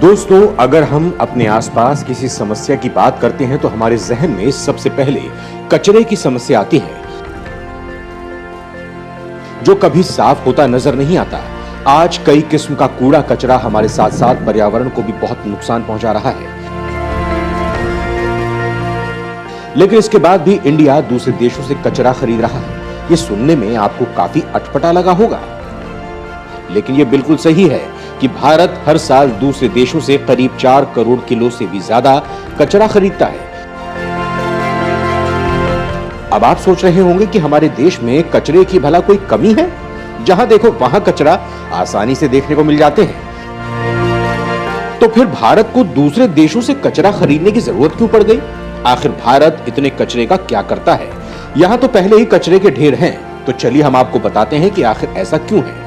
दोस्तों, अगर हम अपने आसपास किसी समस्या की बात करते हैं तो हमारे जहन में सबसे पहले कचरे की समस्या आती है, जो कभी साफ होता नजर नहीं आता। आज कई किस्म का कूड़ा कचरा हमारे साथ साथ पर्यावरण को भी बहुत नुकसान पहुंचा रहा है। लेकिन इसके बाद भी इंडिया दूसरे देशों से कचरा खरीद रहा है। ये सुनने में आपको काफी अटपटा लगा होगा, लेकिन ये बिल्कुल सही है कि भारत हर साल दूसरे देशों से करीब 4 करोड़ किलो से भी ज्यादा कचरा खरीदता है। अब आप सोच रहे होंगे कि हमारे देश में कचरे की भला कोई कमी है? जहां देखो वहां कचरा आसानी से देखने को मिल जाते हैं। तो फिर भारत को दूसरे देशों से कचरा खरीदने की जरूरत क्यों पड़ गई? आखिर भारत इतने कचरे का क्या करता है? यहाँ तो पहले ही कचरे के ढेर हैं, तो चलिए हम आपको बताते हैं कि आखिर ऐसा क्यों है।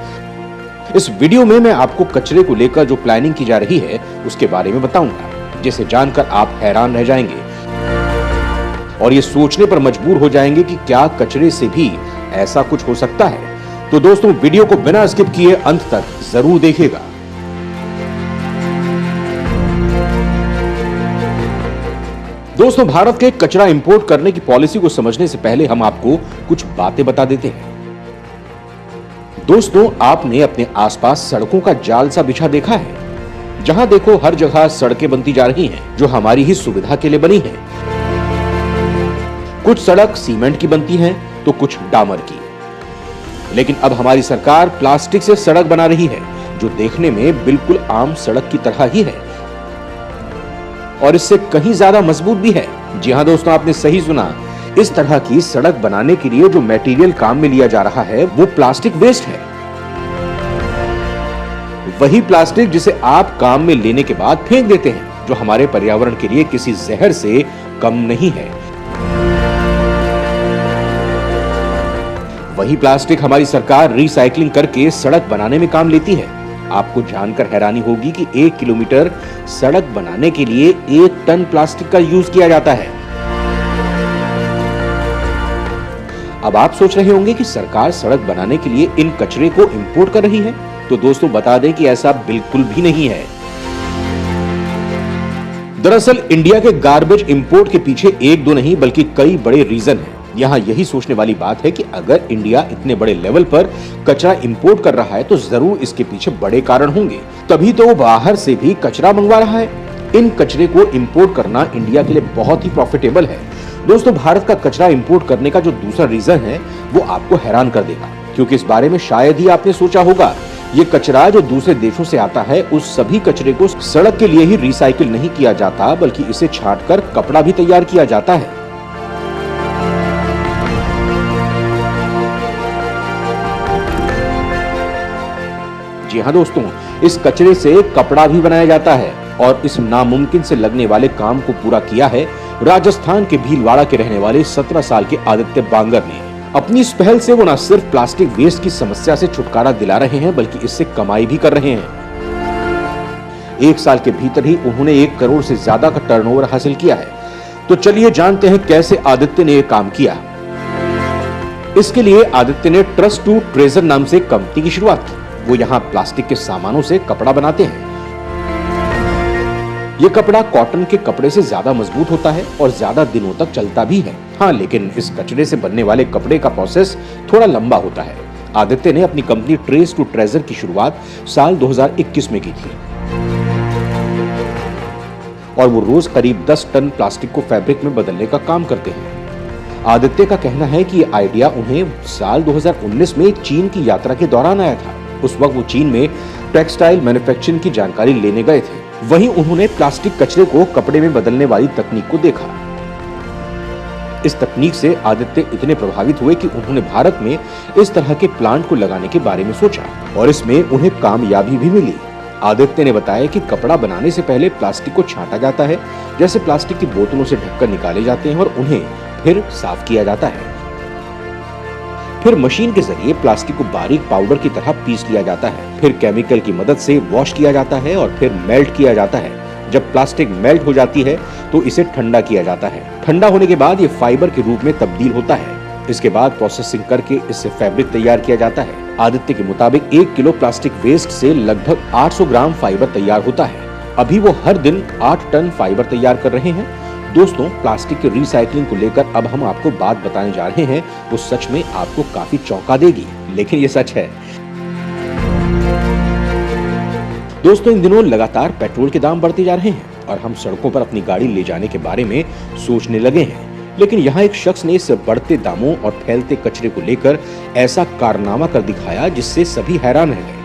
इस वीडियो में मैं आपको कचरे को लेकर जो प्लानिंग की जा रही है उसके बारे में बताऊंगा, जिसे जानकर आप हैरान रह जाएंगे और ये सोचने पर मजबूर हो जाएंगे कि क्या कचरे से भी ऐसा कुछ हो सकता है। तो दोस्तों, वीडियो को बिना स्किप किए अंत तक जरूर देखिएगा। दोस्तों, भारत के कचरा इंपोर्ट करने की पॉलिसी को समझने से पहले हम आपको कुछ बातें बता देते हैं। दोस्तों, आपने अपने आसपास सड़कों का जाल सा बिछा देखा है? जहां देखो हर जगह सड़कें बनती जा रही हैं, जो हमारी ही सुविधा के लिए बनी हैं। कुछ सड़क सीमेंट की बनती हैं, तो कुछ डामर की। लेकिन अब हमारी सरकार प्लास्टिक से सड़क बना रही है, जो देखने में बिल्कुल आम सड़क की तरह ही है और इससे कहीं ज्यादा मजबूत भी है। जी हां दोस्तों, आपने सही सुना। इस तरह की सड़क बनाने के लिए जो मटेरियल काम में लिया जा रहा है वो प्लास्टिक वेस्ट है। वही प्लास्टिक जिसे आप काम में लेने के बाद फेंक देते हैं, जो हमारे पर्यावरण के लिए किसी जहर से कम नहीं है। वही प्लास्टिक हमारी सरकार रिसाइकलिंग करके सड़क बनाने में काम लेती है। आपको जानकर हैरानी होगी कि 1 किलोमीटर सड़क बनाने के लिए 1 टन प्लास्टिक का यूज किया जाता है। अब आप सोच रहे होंगे कि सरकार सड़क बनाने के लिए इन कचरे को इंपोर्ट कर रही है। तो दोस्तों, बता दें कि ऐसा बिल्कुल भी नहीं है। दरअसल इंडिया के गार्बेज इंपोर्ट के पीछे 1-2 नहीं बल्कि कई बड़े रीजन हैं। यहाँ यही सोचने वाली बात है कि अगर इंडिया इतने बड़े लेवल पर कचरा इंपोर्ट कर रहा है तो जरूर इसके पीछे बड़े कारण होंगे, तभी तो वो बाहर से भी कचरा मंगवा रहा है। इन कचरे को इंपोर्ट करना इंडिया के लिए बहुत ही प्रॉफिटेबल है। दोस्तों, भारत का कचरा इंपोर्ट करने का जो दूसरा रीजन है वो आपको हैरान कर देगा, क्योंकि इस बारे में शायद ही आपने सोचा होगा। ये कचरा जो दूसरे देशों से आता है, उस सभी कचरे को सड़क के लिए ही रिसाइकिल नहीं किया जाता, बल्कि इसे छांटकर कपड़ा भी तैयार किया जाता है। जी हाँ दोस्तों, इस कचरे से कपड़ा भी बनाया जाता है और इस नामुमकिन से लगने वाले काम को पूरा किया है राजस्थान के भीलवाड़ा के रहने वाले 17 साल के आदित्य बांगर ने। अपनी इस पहल से वो न सिर्फ प्लास्टिक वेस्ट की समस्या से छुटकारा दिला रहे हैं, बल्कि इससे कमाई भी कर रहे हैं। 1 साल के भीतर ही उन्होंने 1 करोड़ से ज्यादा का टर्नओवर हासिल किया है। तो चलिए जानते हैं कैसे आदित्य ने यह काम किया। इसके लिए आदित्य ने ट्रस्ट टू ट्रेजर नाम से कंपनी की शुरुआत की। वो यहाँ प्लास्टिक के सामानों से कपड़ा बनाते हैं। ये कपड़ा कॉटन के कपड़े से ज्यादा मजबूत होता है और ज्यादा दिनों तक चलता भी है। हाँ, लेकिन इस कचरे से बनने वाले कपड़े का प्रोसेस थोड़ा लंबा होता है। आदित्य ने अपनी कंपनी ट्रेस टू ट्रेजर की शुरुआत साल 2021 में की थी और वो रोज करीब 10 टन प्लास्टिक को फैब्रिक में बदलने का काम करते हैं। आदित्य का कहना है कि ये आइडिया उन्हें साल 2019 में चीन की यात्रा के दौरान आया था। उस वक्त वो चीन में टेक्सटाइल मैन्युफैक्चरिंग की जानकारी लेने गए थे। वहीं उन्होंने प्लास्टिक कचरे को कपड़े में बदलने वाली तकनीक को देखा। इस तकनीक से आदित्य इतने प्रभावित हुए कि उन्होंने भारत में इस तरह के प्लांट को लगाने के बारे में सोचा और इसमें उन्हें कामयाबी भी मिली। आदित्य ने बताया कि कपड़ा बनाने से पहले प्लास्टिक को छांटा जाता है, जैसे प्लास्टिक की बोतलों से ढककर निकाले जाते हैं और उन्हें फिर साफ किया जाता है। फिर मशीन के जरिए प्लास्टिक को बारीक पाउडर की तरह पीस लिया जाता है। फिर केमिकल की मदद से वॉश किया जाता है और फिर मेल्ट किया जाता है। जब प्लास्टिक मेल्ट हो जाती है तो इसे ठंडा किया जाता है। ठंडा होने के बाद ये फाइबर के रूप में तब्दील होता है। इसके बाद प्रोसेसिंग करके इससे फैब्रिक तैयार किया जाता है। आदित्य के मुताबिक 1 किलो प्लास्टिक वेस्ट से लगभग 800 ग्राम फाइबर तैयार होता है। अभी वो हर दिन 8 टन फाइबर तैयार कर रहे हैं। दोस्तों, प्लास्टिक के रिसाइकलिंग को लेकर अब हम आपको बात बताने जा रहे हैं, वो सच में आपको काफी चौंका देगी, लेकिन ये सच है। दोस्तों, इन दिनों लगातार पेट्रोल के दाम बढ़ते जा रहे हैं और हम सड़कों पर अपनी गाड़ी ले जाने के बारे में सोचने लगे हैं। लेकिन यहाँ एक शख्स ने इस बढ़ते दामों और फैलते कचरे को लेकर ऐसा कारनामा कर दिखाया जिससे सभी हैरान रह गए।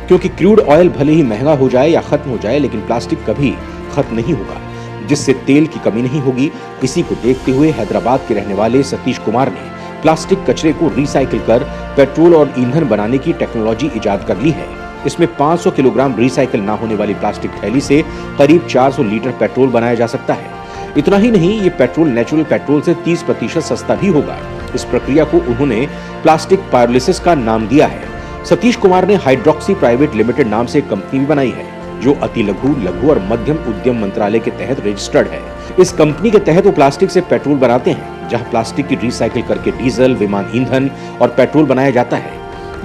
क्योंकि क्रूड ऑयल भले ही महंगा हो जाए या खत्म हो जाए, लेकिन प्लास्टिक कभी खत्म नहीं होगा, जिससे तेल की कमी नहीं होगी। इसी को देखते हुए हैदराबाद के रहने वाले सतीश कुमार ने प्लास्टिक कचरे को रिसाइकिल कर पेट्रोल और ईंधन बनाने की टेक्नोलॉजी इजाद कर ली है। इसमें 500 किलोग्राम रिसाइकिल ना होने वाली प्लास्टिक थैली से करीब 400 लीटर पेट्रोल बनाया जा सकता है। इतना ही नहीं, ये पेट्रोल नेचुरल पेट्रोल से 30% सस्ता भी होगा। इस प्रक्रिया को उन्होंने प्लास्टिक पायरोलिसिस का नाम दिया है। सतीश कुमार ने हाइड्रोक्सी प्राइवेट लिमिटेड नाम से एक कंपनी भी बनाई है, जो अति लघु, लघु और मध्यम उद्यम मंत्रालय के तहत रजिस्टर्ड है। इस कंपनी के तहत वो प्लास्टिक से पेट्रोल बनाते हैं, जहां प्लास्टिक की रिसाइकिल करके डीजल, विमान ईंधन और पेट्रोल बनाया जाता है।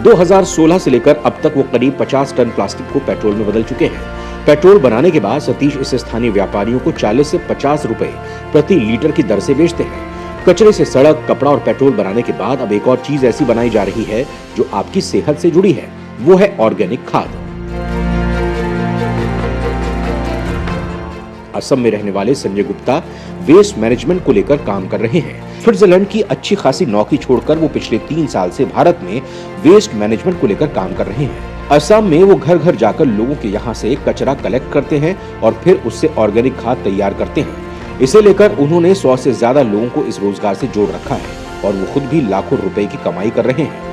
2016 से लेकर अब तक वो करीब 50 टन प्लास्टिक को पेट्रोल में बदल चुके हैं। पेट्रोल बनाने के बाद सतीश इसे स्थानीय व्यापारियों को 40 से 50 रुपए प्रति लीटर की दर से बेचते हैं। कचरे से सड़क, कपड़ा और पेट्रोल बनाने के बाद अब एक और चीज ऐसी बनाई जा रही है जो आपकी सेहत से जुड़ी है, वो है ऑर्गेनिक खाद। असम में रहने वाले संजय गुप्ता वेस्ट मैनेजमेंट को लेकर काम कर रहे हैं। स्विट्जरलैंड की अच्छी खासी नौकरी छोड़कर वो पिछले 3 साल से भारत में वेस्ट मैनेजमेंट को लेकर काम कर रहे हैं। असम में वो घर घर जाकर लोगों के यहाँ से कचरा कलेक्ट करते हैं और फिर उससे ऑर्गेनिक खाद तैयार करते हैं। इसे लेकर उन्होंने 100 से ज्यादा लोगों को इस रोजगार से जोड़ रखा है और वो खुद भी लाखों रुपए की कमाई कर रहे हैं।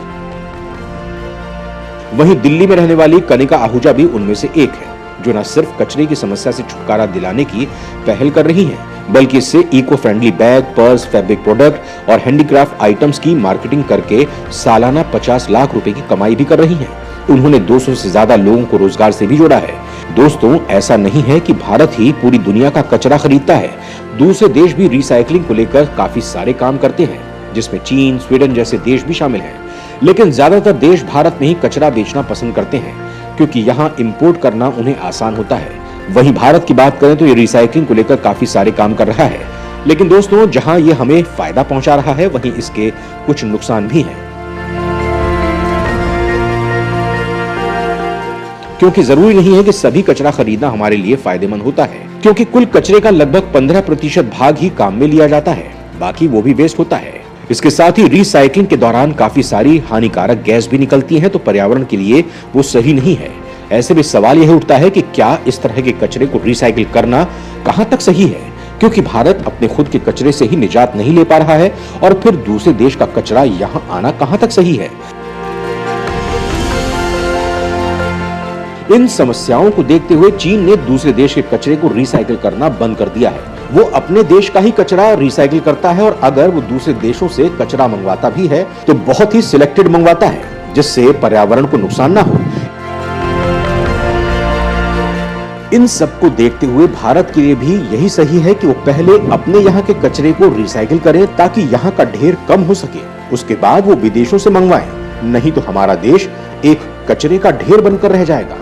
वहीं दिल्ली में रहने वाली कनिका आहूजा भी उनमें से एक है, जो न सिर्फ कचरे की समस्या से छुटकारा दिलाने की पहल कर रही हैं, बल्कि इससे eco friendly bag, purse, fabric product और हैंडीक्राफ्ट आइटम्स की मार्केटिंग करके सालाना 50 लाख रुपए की कमाई भी कर रही हैं। उन्होंने 200 से ज्यादा लोगों को रोजगार से भी जोड़ा है। दोस्तों, ऐसा नहीं है कि भारत ही पूरी दुनिया का कचरा खरीदता है। दूसरे देश भी रिसाइकलिंग को लेकर काफी सारे काम करते हैं, जिसमें चीन, स्वीडन जैसे देश भी शामिल हैं। लेकिन ज्यादातर देश भारत में ही कचरा बेचना पसंद करते हैं, क्योंकि यहाँ इंपोर्ट करना उन्हें आसान होता है। वहीं भारत की बात करें तो ये रिसाइकलिंग को लेकर काफी सारे काम कर रहा है। लेकिन दोस्तों, जहां ये हमें फायदा पहुंचा रहा है, वहीं इसके कुछ नुकसान भी हैं। क्योंकि जरूरी नहीं है कि सभी कचरा खरीदना हमारे लिए फायदेमंद होता है, क्योंकि कुल कचरे का लगभग 15% भाग ही काम में लिया जाता है, बाकी वो भी वेस्ट होता है। इसके साथ ही रिसाइकलिंग के दौरान काफी सारी हानिकारक गैस भी निकलती हैं, तो पर्यावरण के लिए वो सही नहीं है। ऐसे में सवाल यह उठता है कि क्या इस तरह के कचरे को रिसाइकिल करना कहां तक सही है, क्योंकि भारत अपने खुद के कचरे से ही निजात नहीं ले पा रहा है और फिर दूसरे देश का कचरा यहां आना कहां तक सही है। इन समस्याओं को देखते हुए चीन ने दूसरे देश के कचरे को रिसाइकिल करना बंद कर दिया है। वो अपने देश का ही कचरा रिसाइकिल करता है और अगर वो दूसरे देशों से कचरा मंगवाता भी है तो बहुत ही सिलेक्टेड मंगवाता है, जिससे पर्यावरण को नुकसान ना हो। इन सबको देखते हुए भारत के लिए भी यही सही है कि वो पहले अपने यहाँ के कचरे को रिसाइकिल करें, ताकि यहाँ का ढेर कम हो सके। उसके बाद वो विदेशों से मंगवाएं, नहीं तो हमारा देश एक कचरे का ढेर बनकर रह जाएगा।